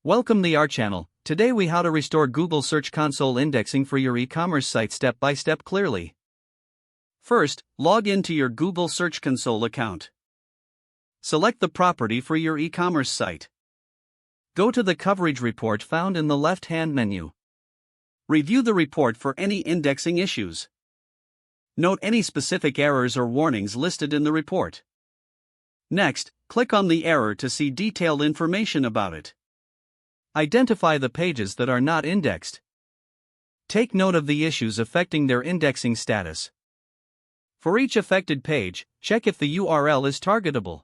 Welcome to our channel. Today we how to restore Google Search Console indexing for your e-commerce site step by step clearly. First, log into your Google Search Console account. Select the property for your e-commerce site. Go to the coverage report found in the left-hand menu. Review the report for any indexing issues. Note any specific errors or warnings listed in the report. Next, click on the error to see detailed information about it. Identify the pages that are not indexed. Take note of the issues affecting their indexing status. For each affected page, check if the URL is targetable.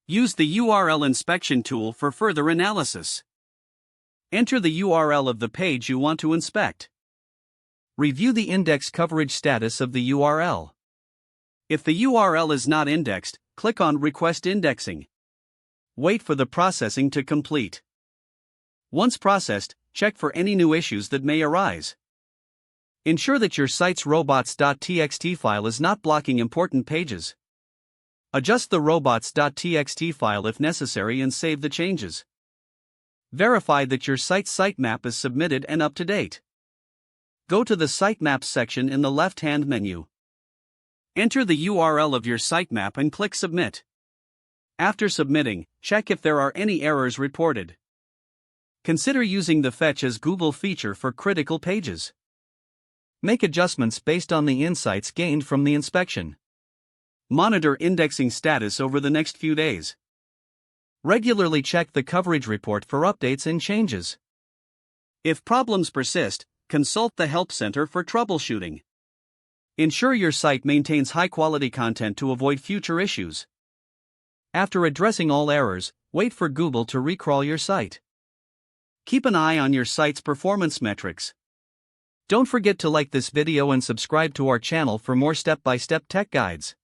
Use the URL inspection tool for further analysis. Enter the URL of the page you want to inspect. Review the index coverage status of the URL. If the URL is not indexed, click on Request Indexing. Wait for the processing to complete. Once processed, check for any new issues that may arise. Ensure that your site's robots.txt file is not blocking important pages. Adjust the robots.txt file if necessary and save the changes. Verify that your site's sitemap is submitted and up to date. Go to the Sitemaps section in the left-hand menu. Enter the URL of your sitemap and click Submit. After submitting, check if there are any errors reported. Consider using the Fetch as Google feature for critical pages. Make adjustments based on the insights gained from the inspection. Monitor indexing status over the next few days. Regularly check the coverage report for updates and changes. If problems persist, consult the Help Center for troubleshooting. Ensure your site maintains high-quality content to avoid future issues. After addressing all errors, wait for Google to recrawl your site. Keep an eye on your site's performance metrics. Don't forget to like this video and subscribe to our channel for more step-by-step tech guides.